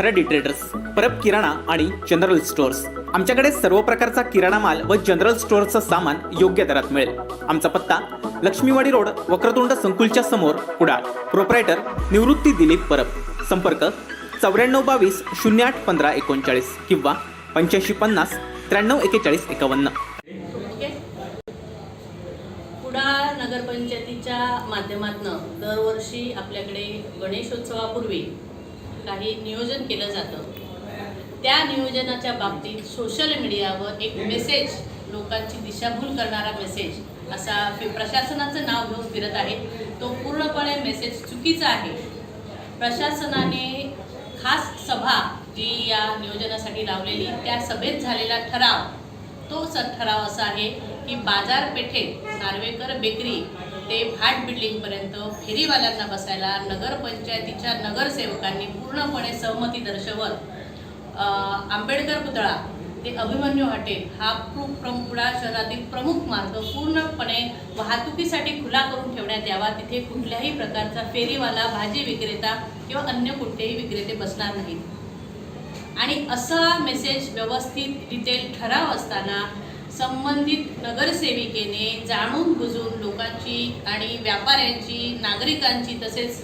Kharadi traders, Parab किराणा आणि general stores. आमच्याकडे सर्व प्रकारचा किराणा माल व जनरल स्टोअरचं सामान योग्य दरात मिळेल। आमचा पत्ता लक्ष्मीवाडी रोड, वक्रतुंड संकुलच्या समोर, कुडाळ। प्रोप्रायटर निवृत्ती दिलीप परब। संपर्क 9422 08 15 39 किंवा 8550 93 41 51। कुडाळ नगरपंचायतीच्या माध्यमातून दरवर्षी आपल्याकडे गणेशोत्सवापूर्वी काही नियोजन केलं जातं। त्या नियोजनाच्या बाबतीत सोशल मीडियावर एक मेसेज, लोकांची दिशाभूल करणारा मेसेज असा प्रशासनाचं नाव घेऊन फिरत आहे। तो पूर्णपणे मेसेज चुकीचा आहे। प्रशासनाने खास सभा जी या नियोजनासाठी लावलेली, त्या सभेत झालेला ठराव, तो ठराव असा आहे की बाजारपेठेत नार्वेकर बेकरी ते भाट बिल्डिंगपर्यंत फेरीवाल्यांना बसायला नगरपंचायतीच्या नगरसेवकांनी पूर्णपणे सहमती दर्शवत आंबेडकर पुतळा ते अभिमन्यू हॉटेल हा कुडाळ शहरातील प्रमुख मार्ग पूर्णपणे वाहतुकीसाठी खुला करून ठेवण्यात यावा। तिथे कुठल्याही प्रकारचा फेरीवाला, भाजी विक्रेता किंवा अन्य कुठलेही विक्रेते बसणार नाहीत। आणि असा मेसेज व्यवस्थित डिटेल ठराव असताना संबंधित नगरसेविकेने जाणून बुजून लोकांची आणि व्यापाऱ्यांची, नागरिकांची तसेच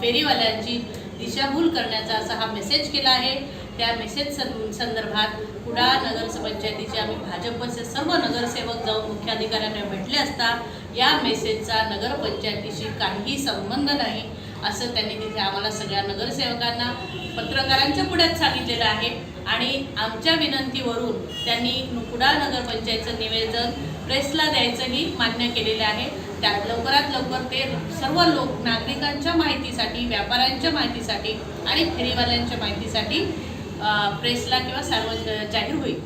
फेरीवाल्यांची दिशाभूल करण्याचा असा हा मेसेज केला आहे। त्या मेसेज संदर्भात कुडाळ नगरपंचायतीचे आम्ही भाजपचे सर्व नगरसेवक जाऊन मुख्याधिकाऱ्यांना भेटले असता या मेसेजचा नगरपंचायतीशी काहीही संबंध नाही असं त्यांनी तिथे आम्हाला सगळ्या नगरसेवकांना पत्रकारांच्या पुढ्यात सांगितलेलं आहे। आणि आमच्या विनंतीवरून त्यांनी कुडाळ नगरपंचायतीचं निवेदन प्रेसला द्यायचंही मान्य केलेलं आहे। त्यात लवकरात लवकर ते सर्व नागरिकांच्या माहितीसाठी, व्यापाऱ्यांच्या माहितीसाठी आणि फेरीवाल्यांच्या माहितीसाठी प्रेसला किंवा जाहीर होईल।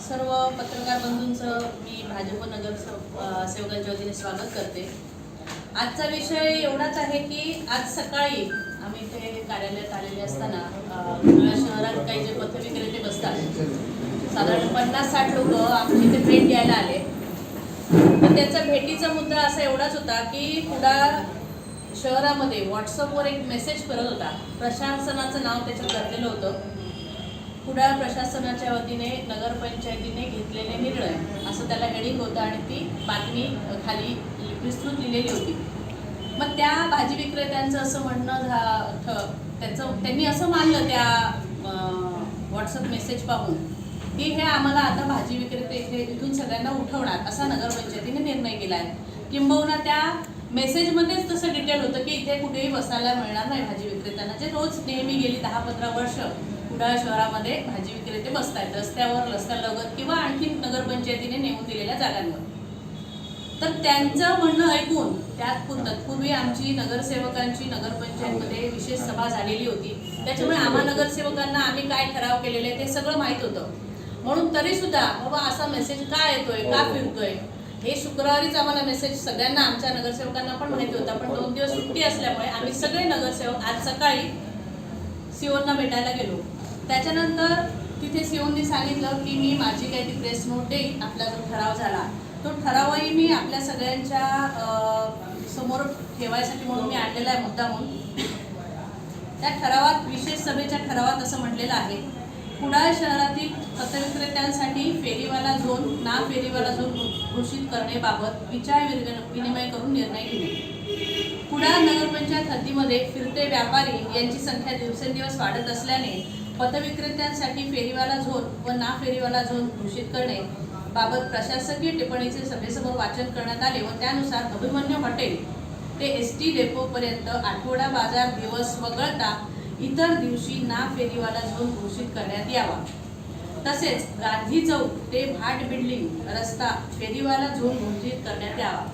सर्व पत्रकार बंधूंचं मी भाजप नगरसेवकांच्या वतीने स्वागत करते। आजचा विषय एवढाच आहे की आज सकाळी आम्ही इथे कार्यालयात आलेले असताना कुडाळ शहरात काही जे पथविक्रेते बसतात, साधारण 50-60 लोक आमच्या इथे भेट द्यायला आले। तर त्याचा भेटीचा मुद्दा असा एवढाच होता की कुडाळ शहरामध्ये व्हॉट्सअपवर एक मेसेज करत होता, प्रशासनाचं नाव त्याच्यात घातलेलं होतं। कुडाळ प्रशासनाच्या वतीने नगरपंचायतीने घेतलेले निर्णय असं त्याला हेडिंग होतं आणि ती बातमी खाली विस्तृत लिहिलेली होती। मग त्या भाजी विक्रेत्यांचं असं म्हणणं त्यांनी असं मानलं त्या व्हॉट्सअप मेसेज पाहून की हे आम्हाला आता भाजी विक्रेते इथून सगळ्यांना उठवणार असा नगरपंचायतीने निर्णय केला आहे। किंबहुना त्या मेसेजमध्येच तसं डिटेल होतं की इथे कुठेही बसायला मिळणार नाही भाजी विक्रेत्यांना, जे रोज नेहमी गेली 10-15 वर्ष कुडाळ शहरामध्ये भाजी विक्रेते बसत आहेत रस्त्यावर, रस्त्यालगत किंवा आणखी नगरपंचायतीने नेमून दिलेल्या जागांवर। तर त्यांचं म्हणणं ऐकून तत्पूर्वी आमची नगरसेवकांची नगरपंचायतमध्ये विशेष सभा झालेली होती। त्याच्यामुळे आम्हा नगरसेवकांना आम्ही काय ठराव केलेले ते सगळं माहीत होतं। म्हणून तरीसुद्धा बाबा असा मेसेज का येतोय, का फिरतोय, हे शुक्रवारीच आम्हाला मेसेज सगळ्यांना, आमच्या नगरसेवकांना पण माहिती होता। पण 2 दिवस सुट्टी असल्यामुळे आम्ही सगळे नगरसेवक आज सकाळी सीओना भेटायला गेलो। त्याच्यानंतर तिथे सीओनी सांगितलं की मी माझी काही ती प्रेस नोट देईन, आपला जो ठराव झाला तो ठरावही मी आपल्या सगळ्यांच्या समोर ठेवायसाठी म्हणून मी आणलेला आहे मुद्दा म्हणून। त्या ठरावात, विशेष सभेच्या ठरावात असं म्हटलेलं आहे, कुडाळ शहरातील पथविक्रेत्यांसाठी फेरीवाला झोन, ना फेरीवाला झोन घोषित करण्याबाबत विचार विनिमय करून निर्णय घेणे। कुडाळ नगरपंचायत हद्दीमध्ये फिरते व्यापारी यांची संख्या दिवसेंदिवस वाढत असल्याने पथविक्रेत्यांसाठी फेरीवाला झोन व ना फेरीवाला झोन घोषित करणे बाबत प्रशासकीय टिप्पणीचे सभेसमोर वाचन करण्यात आले व त्यानुसार अभिमन्यू हॉटेल ते ST डेपोपर्यंत आठवडा बाजार दिवस वगळता इतर दिवशी ना फेरीवाला झोन घोषित करण्यात यावा। तसेच गांधी चौक ते भाट बिल्डिंग रस्ता फेरीवाला झोन घोषित करण्यात यावा।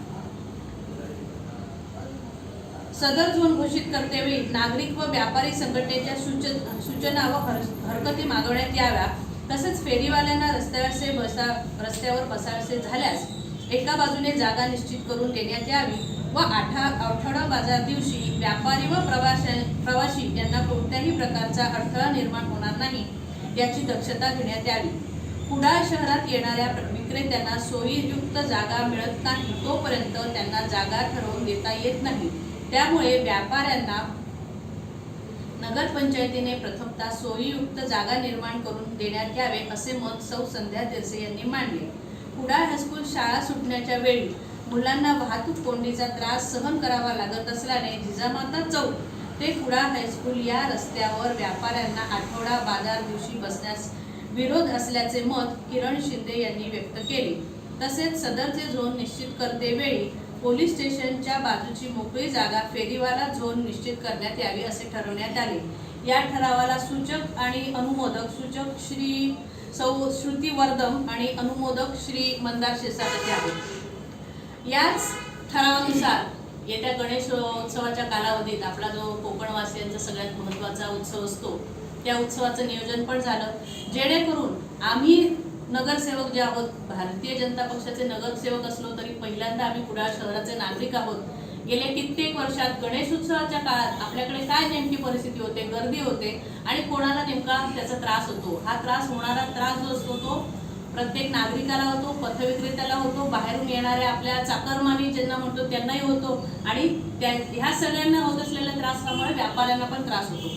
सदर झोन घोषित करतेवेळी नागरिक व व्यापारी संघटनेच्या सूचना व हरकती मागवण्यात याव्या। तसेच फेरीवाल्यांना रस्त्यावर बसायचे झाल्यास एका बाजूने जागा निश्चित करून देण्यात यावी व आठवडा बाजार दिवशी व्यापारी व प्रवासी यांना कोणत्याही प्रकारचा अडथळा निर्माण होणार नाही याची दक्षता घेण्यात यावी। कुडाळ शहरात येणाऱ्या विक्रेत्यांना सोयीयुक्त जागा मिळत नाही तोपर्यंत त्यांना जागा ठरवून देता येत नाही। त्यामुळे व्यापाऱ्यांना नगरपंचायतीने प्रथमतः सोयीयुक्त जागा निर्माण करून देण्यात यावे असे मत सौ संध्या तिरसे यांनी मांडले. कुडाळ हायस्कूल शाळा सुटण्याच्या वेळी मुलांना वाहतूक कोंडीचा त्रास सहन करावा लागत असल्याने जिजामाता चौक ते कुडाळ हायस्कूल या रस्त्यावर व्यापाऱ्यांना आठवडा बाजार दिवशी बसण्यास विरोध असल्याचे मत किरण शिंदे यांनी व्यक्त केले. तसेच सदरचे झोन निश्चित करतेवेळी पोलीस स्टेशनच्या बाजूची मोकळी जागा फेरीवाला झोन निश्चित करण्यात यावी असे ठरवण्यात आले. या ठरावाला सूचक आणि अनुमोदक सूचक श्री सौ श्रुती वर्धम आणि अनुमोदक श्री मंदार शिरसाट आहेत. याच ठरावानुसार येत्या गणेश उत्सवाच्या कालावधीत आपला जो कोकणवासियांचा सगळ्यात महत्त्वाचा उत्सव असतो त्या उत्सवाचं नियोजन पण झालं, जेणेकरून आम्ही नगरसेवक जे आहोत, भारतीय जनता पक्षाचे नगरसेवक असलो तरी पहिल्यांदा आम्ही कुडाळ शहराचे नागरिक आहोत. गेल्या कित्येक वर्षात गणेश उत्सवाच्या काळात आपल्याकडे काय नेमकी परिस्थिती होते, गर्दी होते आणि कोणाला नेमका त्याचा त्रास होतो. हा त्रास होणारा त्रास जो असतो तो प्रत्येक नागरिकाला होतो, पथविक्रेत्याला होतो, बाहेरून येणाऱ्या आपल्या चाकरमानी ज्यांना म्हणतो त्यांनाही होतो आणि ह्या सगळ्यांना होत असलेल्या त्रासामुळे व्यापाऱ्यांना पण त्रास होतो.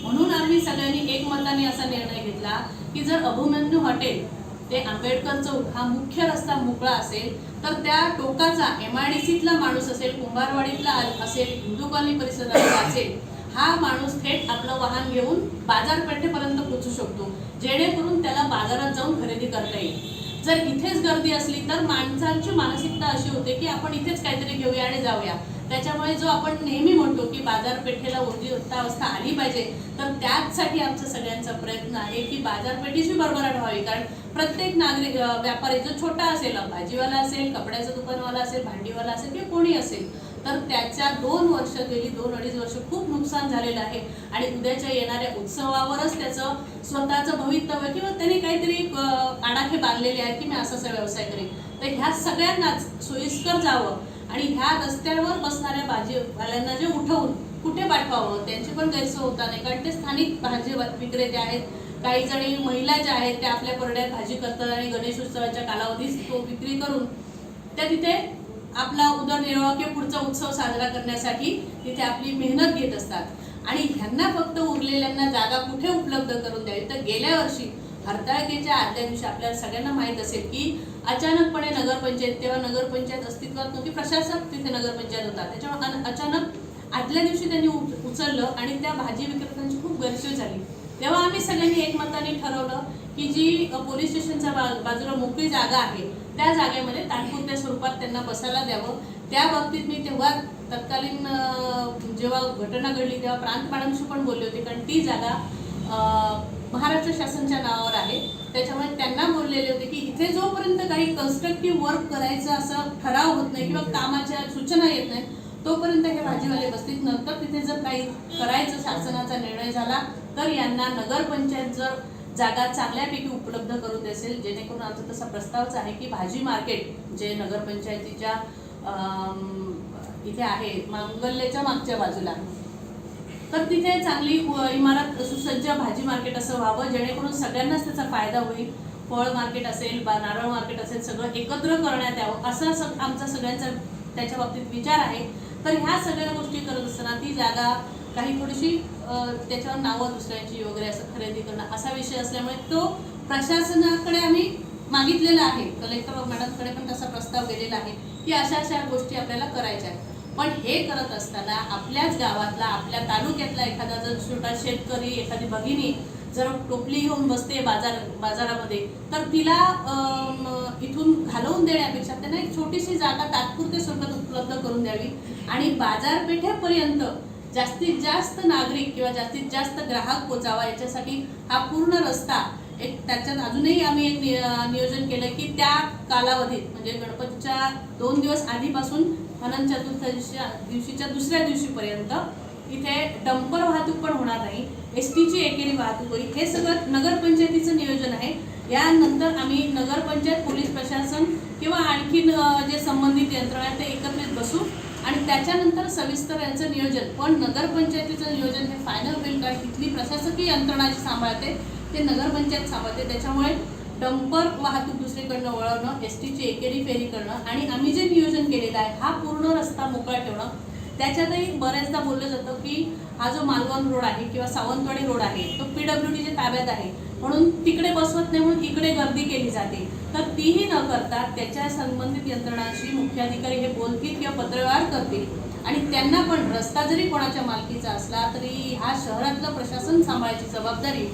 म्हणून आम्ही सगळ्यांनी एकमताने असा निर्णय घेतला की जर अभिमन्यू हॉटेल ते आंबेडकर चौक हा मुख्य रस्ता मोकळा असेल तर त्या टोकाचा MIDCतला माणूस असेल, कुंभारवाडीतला असेल, हिंदू कॉलनी परिसरातला असेल, हा माणूस थेट आपलं वाहन घेऊन बाजारपेठेपर्यंत पोहोचू शकतो, जेणेकरून त्याला बाजारात जाऊन खरेदी करता येईल. जर इथेच गर्दी असली तर माणसांची मानसिकता अशी होते की आपण इथेच काहीतरी घेऊया आणि जाऊया. त्याच्यामुळे जो आपण नेहमी म्हणतो की बाजारपेठेला उद्युक्तावस्था आली पाहिजे, तर त्याचसाठी आमचा सगळ्यांचा प्रयत्न आहे की बाजारपेठेची भरभराट व्हावी. कारण प्रत्येक नागरिक व्यापारी जो छोटा असेल, भाजीवाला असेल, कपड्याचं दुकानवाला असेल, भांडीवाला असेल किंवा कोणी असेल, तर त्याच्या 2-2.5 वर्ष खूप नुकसान झालेलं आहे आणि उद्याच्या येणाऱ्या उत्सवावरच त्याचं स्वतःचं भवितव्य किंवा त्यांनी काहीतरी आडाखे बांधलेले आहेत की मी असा व्यवसाय करेन. तर ह्या सगळ्यांनाच सोयीस्कर जावं आणि ह्या रस्त्यावर बसणाऱ्या भाजीवाल्यांना जे उठवून कुठे पाठवावं त्यांची पण गैरसोय होता नाही. कारण ते स्थानिक भाजी विक्रेते आहेत, काही जणी महिला ज्या आहेत त्या आपल्या परड्यात भाजी करतात आणि गणेश उत्सवाच्या कालावधीत तो विक्री करून त्या तिथे आपला उदरनिर्वाह किंवा पुढचा उत्सव साजरा करण्यासाठी तिथे आपली मेहनत घेत असतात आणि ह्यांना फक्त उरलेल्यांना जागा कुठे उपलब्ध करून द्यावी. तर गेल्या वर्षी हरताळकेच्या आदल्या दिवशी आपल्याला सगळ्यांना माहीत असेल की अचानकपणे नगरपंचायत, तेव्हा नगरपंचायत अस्तित्वात नव्हती, प्रशासक तिथे नगरपंचायत होता, त्याच्यामुळे अचानक आदल्या दिवशी त्यांनी उचललं आणि त्या भाजी विक्रेत्यांची खूप गैरसोय झाली. तेव्हा आम्ही सगळ्यांनी एकमताने ठरवलं की जी पोलीस स्टेशनच्या बाजूला मोकळी जागा आहे त्या जागेमध्ये तात्पुरत्या स्वरूपात त्यांना बसायला द्यावं. त्या बाबतीत मी तेव्हा तत्कालीन जेव्हा घटना घडली तेव्हा प्रांत मॅडमशी पण बोलले होते, कारण ती जागा महाराष्ट्र शासनाच्या नावावर आहे. त्याच्यामुळे त्यांना बोललेले होते की इथे जोपर्यंत काही कन्स्ट्रक्टिव्ह वर्क करायचं असं ठराव होत नाही किंवा कामाच्या सूचना येत नाही तोपर्यंत हे भाजीवाले बसतील. नंतर तिथे जर काही करायचं शासनाचा निर्णय झाला तर यांना नगरपंचायत जर जागा चांगल्यापैकी उपलब्ध करून देसेल, जेणेकरून आमचा तसा प्रस्तावच आहे की भाजी मार्केट जे नगरपंचायतीच्या इथे आहे मांगल्याच्या मागच्या बाजूला, तर तिथे चांगली इमारत सुसज्ज भाजी मार्केट असं व्हावं जेणेकरून सगळ्यांनाच त्याचा फायदा होईल. फळ मार्केट असेल, नारळ मार्केट असेल, सगळं एकत्र करण्यात यावं असं आमचा सगळ्यांचा त्याच्या बाबतीत विचार आहे. तर ह्या सगळ्या गोष्टी करत असताना ती जागा काही थोडीशी त्याच्यावर नावं दुसऱ्यांची वगैरे असं खरेदी करणं असा विषय असल्यामुळे तो प्रशासनाकडे आम्ही मागितलेला आहे. कलेक्टर मॅडमकडे पण तसा प्रस्ताव गेलेला आहे की अशा गोष्टी आपल्याला करायच्या आहेत. पण हे करत असताना आपल्याच गावातला, आपल्या तालुक्यातला एखादा जर छोटा शेतकरी, एखादी भगिनी जर टोपली घेऊन बसते बाजारामध्ये, तर तिला इथून घालवून देण्यापेक्षा त्यांना एक छोटीशी जागा तात्पुरते स्वरूपात उपलब्ध करून द्यावी आणि बाजारपेठेपर्यंत जास्तीत जास्त नागरिक किंवा जास्तीत जास्त ग्राहक पोचावा याच्यासाठी हा पूर्ण रस्ता एक त्याच्यात अजूनही आम्ही एक नियोजन केलं की त्या कालावधीत म्हणजे गणपतीच्या 2 दिवस आधीपासून अनंत चतुर्थीच्या दिवशीच्या दुसऱ्या दिवशीपर्यंत इथे डंपर वाहतूक पण होणार नाही, STची एकेरी वाहतूक होईल. हे सगळं नगरपंचायतीचं नियोजन आहे. यानंतर आम्ही नगरपंचायत, पोलीस प्रशासन किंवा आणखीन जे संबंधित यंत्रणा आहेत ते एकत्रित बसू आणि त्याच्यानंतर सविस्तर यांचं नियोजन. पण नगरपंचायतीचं नियोजन हे फायनल होईल कारण तिथली प्रशासकीय यंत्रणा जी सांभाळते ते नगरपंचायत सांभाळते. त्याच्यामुळे डंपर वाहतूक दुसरीकडनं वळवणं, STची एकेरी फेरी करणं आणि आम्ही जे नियोजन केलेलं आहे हा पूर्ण रस्ता मोकळा ठेवणं, त्याच्यातही बऱ्याचदा बोललं जातं की हा जो मालवण रोड आहे किंवा सावंतवाडी रोड आहे तो PWDच्या ताब्यात आहे म्हणून तिकडे बसवत नाही म्हणून इकडे गर्दी केली जाते. तर तीही न करता त्याच्या संबंधित यंत्रणांशी मुख्याधिकारी हे बोलतील किंवा पत्रव्यवहार करतील आणि त्यांना पण रस्ता जरी कोणाच्या मालकीचा असला तरी हा शहरातलं प्रशासन सांभाळायची जबाबदारी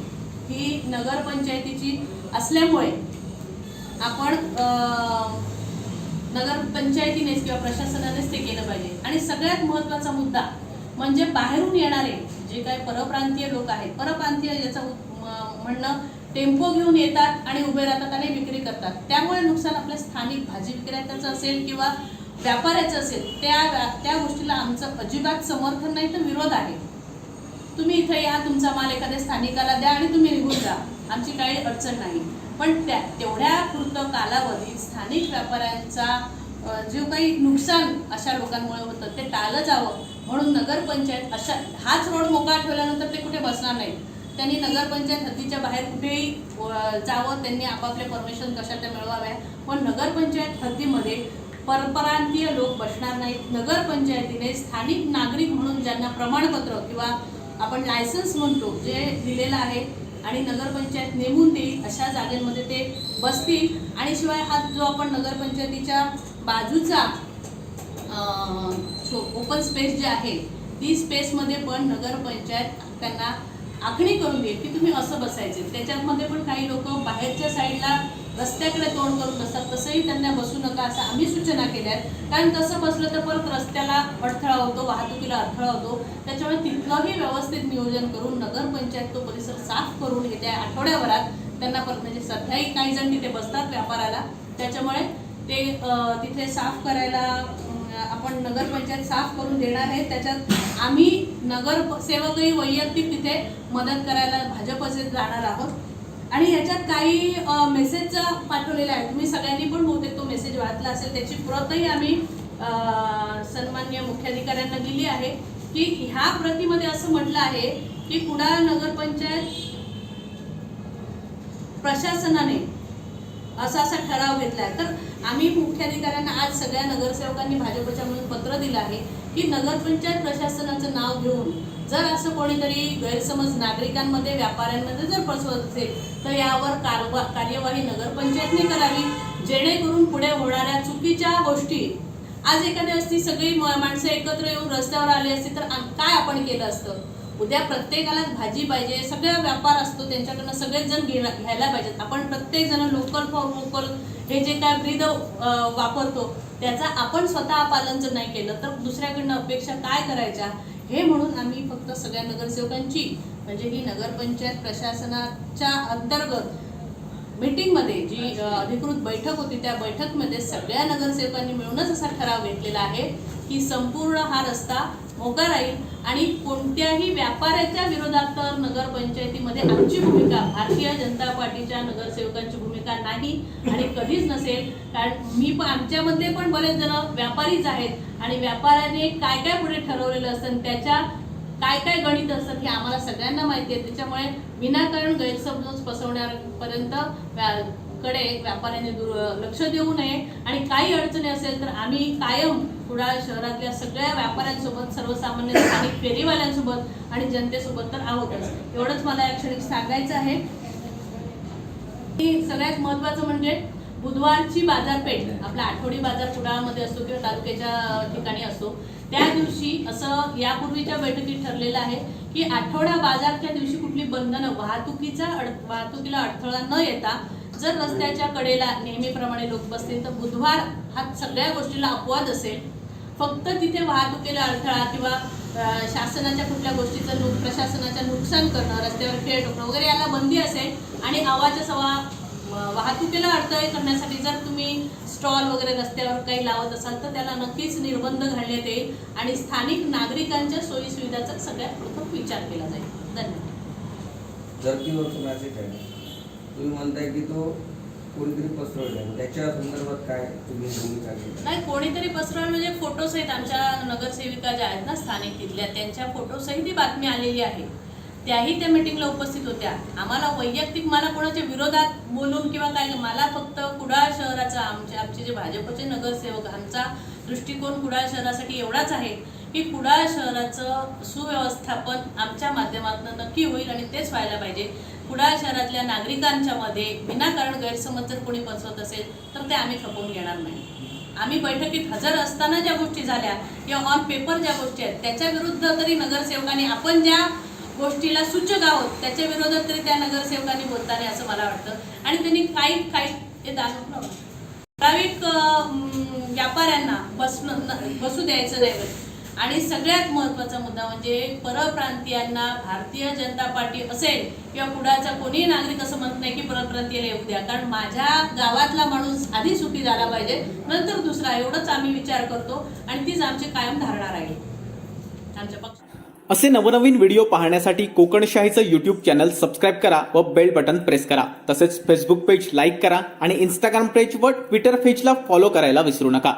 ही नगरपंचायतीची असल्यामुळे आपण नगरपंचायतीनेच किंवा प्रशासनानेच ते केलं पाहिजे. आणि सगळ्यात महत्त्वाचा मुद्दा म्हणजे बाहेरून येणारे जे काही परप्रांतीय लोक आहेत, परप्रांतीय याचं म्हणणं टेम्पो घेऊन येतात आणि उभे राहतात आणि विक्री करतात, त्यामुळे नुकसान आपल्या स्थानिक भाजी विक्रेत्याचं असेल किंवा व्यापाऱ्याचं असेल, त्या गोष्टीला आमचं अजिबात समर्थन नाही तर विरोध आहे. तुम्ही इथे या, तुमचा माल एखाद्या स्थानिकाला द्या आणि तुम्ही निघून जा, आमची काही अडचण नाही. पण तेवढ्या पुरतं कालावधीत स्थानिक व्यापाऱ्यांचा जो काही नुकसान अशा लोकांमुळे होतं ते टाळलं जावं म्हणून नगरपंचायत हाच रोड मोकळा ठेवल्यानंतर ते कुठे बसणार नाही. त्यांनी नगरपंचायत हद्दीच्या बाहेर कुठेही जावं, त्यांनी आपापले परमिशन कशा त्या मिळवाव्या, पण नगरपंचायत हद्दीमध्ये परप्रांतीय लोक बसणार नाहीत. नगरपंचायतीने स्थानिक नागरिक म्हणून ज्यांना प्रमाणपत्र किंवा आपण लायसन्स म्हणतो जे दिलेलं आहे आणि नगरपंचायत नेमून देईल अशा जागांमध्ये ते बसतील. आणि शिवाय हा जो आपण नगरपंचायतीच्या बाजूचा ओपन स्पेस जे आहे ती स्पेसमध्ये पण नगरपंचायत त्यांना आखणी करून देईल की तुम्ही असं बसायचे. त्याच्यामध्ये पण काही लोक बाहेरच्या साईडला रस्त्याकडे तोंड करून बसतात, तसंही त्यांना बसू नका असं आम्ही सूचना केल्या आहेत. कारण तसं बसलं तर परत रस्त्याला अडथळा होतो, वाहतुकीला अडथळा होतो. त्याच्यामुळे तिथलंही व्यवस्थित नियोजन करून नगरपंचायत तो परिसर साफ करून येत्या आठवड्याभरात त्यांना परत, म्हणजे सध्याही काही जण तिथे बसतात व्यापाराला, त्याच्यामुळे ते तिथे साफ करायला आपण नगरपंचायत साफ करून देणार आहे. त्याच्यात आम्ही नगरसेवकही वैयक्तिक तिथे मदत करायला भाजपचे जाणार आहोत. आणि याच्यात काही मेसेज पाठवलेला आहे, तुम्ही सगळ्यांनी पण बहुतेक तो मेसेज वाचला असेल, त्याची प्रतही आम्ही सन्माननीय मुख्याधिकाऱ्यांना दिली आहे की ह्या प्रतीमध्ये असं म्हटलं आहे की कुडाळ नगरपंचायत प्रशासनाने असा ठराव घेतला आहे. तर आम्ही मुख्याधिकाऱ्यांना आज सगळ्या नगरसेवकांनी भाजपच्या म्हणून पत्र दिलं आहे की नगरपंचायत प्रशासनाचं नाव घेऊन जर असं कोणीतरी गैरसमज नागरिकांमध्ये व्यापाऱ्यांमध्ये जर पसरत असेल तर यावर कार्यवाही नगरपंचायतने करावी, जेणेकरून पुढे होणाऱ्या चुकीच्या गोष्टी, आज एखाद्या असती सगळी माणसं एकत्र येऊन रस्त्यावर आली असती तर काय आपण केलं असतं. उद्या प्रत्येकालाच भाजी पाहिजे, सगळा व्यापार असतो त्यांच्याकडनं सगळेच जण घ्यायला पाहिजेत. आपण प्रत्येक जण लोकल फॉर वोकल हे जे काय ब्रीद वापरतो त्याचा आपण स्वतः पालन जर नाही केलं तर दुसऱ्याकडनं अपेक्षा काय करायच्या, हे म्हणून आम्ही फक्त सगळ्या नगरसेवकांची म्हणजे ही नगरपंचायत प्रशासनाच्या अंतर्गत मीटिंगमध्ये जी अधिकृत बैठक होती त्या बैठकमध्ये सगळ्या नगरसेवकांनी मिळूनच असा ठराव घेतलेला आहे की संपूर्ण हा रस्ता मोकळा राहील आणि कोणत्याही व्यापाऱ्याच्या विरोधात तर नगरपंचायतीमध्ये आमची भूमिका, भारतीय जनता पार्टीच्या नगरसेवकांची भूमिका नाही आणि कधीच नसेल. कारण आमच्यामध्ये पण बरेच जण व्यापारीच आहेत आणि व्यापाऱ्याने काय काय पुढे ठरवलेलं असतं, त्याच्या काय काय गणित असतात हे आम्हाला सगळ्यांना माहिती आहे. त्याच्यामुळे विनाकारण गैरसमज पसरवण्यापर्यंत कडे व्यापाऱ्यांनी लक्ष देऊ नये. आणि काही अडचणी असेल तर आम्ही कायम कुडाळ शहरातल्या सगळ्या व्यापाऱ्यांसोबत, सर्वसामान्य स्थानिक फेरीवाल्यांसोबत आणि जनतेसोबत तर आहोतच. एवढंच मला या क्षणी सांगायचं आहे. सगळ्यात महत्त्वाचं म्हणजे बुधवारची बाजारपेठ, आपला आठवडी बाजार कुडाळमध्ये असतो किंवा तालुक्याच्या ठिकाणी असतो, त्या दिवशी असं यापूर्वीच्या बैठकीत ठरलेलं आहे की आठवडा बाजारच्या दिवशी कुठली बंधनं, वाहतुकीला अडथळा न येता जर रस्त्याच्या कडेला नेहमीप्रमाणे लोक बसतील तर बुधवार हा सगळ्या गोष्टीला अपवाद असेल. फक्त तिथे वाहतुकीला अडथळा किंवा शासनाच्या कुठल्या गोष्टीचं प्रशासनाचं नुकसान करणं, रस्त्यावर खेळ ठोकणं वगैरे याला बंदी असेल. आणि आवाच्या सवा वाहतुकीला अडथळे करण्यासाठी जर तुम्ही स्टॉल वगैरे रस्त्यावर काही लावत असाल तर त्याला नक्कीच निर्बंध घालण्यात येईल आणि स्थानिक नागरिकांच्या सोयीसुविधाचा सगळ्यात प्रथम विचार केला जाईल. धन्यवाद. धर्तीवर मॅसेज आहे, तुम्ही म्हणताय की तो कोणीतरी पसरवलं, त्याच्या संदर्भात काय तुम्ही भूमिका घेतली? नाही, कोणीतरी पसरवलं म्हणजे फोटोसहित आमच्या नगरसेविका ज्या आहेत ना स्थानिक तिथल्या, त्यांच्या फोटोसहित ही बातमी आलेली आहे. त्याही त्या मीटिंगला उपस्थित होत्या. आम्हाला वैयक्तिक मला कोणाच्या विरोधात बोलून किंवा काय, मला फक्त कुडाळ शहराचा आमचे जे भाजपचे नगरसेवक, आमचा दृष्टिकोन कुडाळ शहरासाठी एवढाच आहे की कुडाळ शहराचं सुव्यवस्थापन आमच्या माध्यमातून नक्की होईल आणि तेच व्हायला पाहिजे. कुडाळ शहरातल्या नागरिकांच्या मध्ये विनाकारण गैरसमज जर कोणी पसरवत असेल तर ते आम्ही खपवून घेणार नाही. आम्ही बैठकीत हजर असताना ज्या गोष्टी झाल्या किंवा ऑन पेपर ज्या गोष्टी आहेत त्याच्या विरुद्ध तरी नगरसेवकांनी, आपण ज्या गोष्टीला सूचक आहोत त्याच्या विरोधात तरी त्या नगरसेवकांनी बोलताना असं मला वाटतं. आणि त्यांनी काही हे दाखवलं ठराविक व्यापाऱ्यांना बसू द्यायचं नाही. आणि सगळ्यात महत्त्वाचा मुद्दा म्हणजे परप्रांतीयांना भारतीय जनता पार्टी असेल किंवा कुडाळचा कोणीही नागरिक असं म्हणत नाही की परप्रांतीयाला येऊ द्या, कारण माझ्या गावातला माणूस आधी सुखी झाला पाहिजे, नंतर दुसरा, एवढंच आम्ही विचार करतो आणि तीच आमची कायम धारणा राहील आमच्या पक्षात. असे नवनवीन व्हिडिओ पाहण्यासाठी कोकणशाहीचं यूट्यूब चॅनल सबस्क्राईब करा व बेल बटन प्रेस करा. तसेच फेसबुक पेज लाईक करा आणि इंस्टाग्राम पेज व ट्विटर पेजला फॉलो करायला विसरू नका.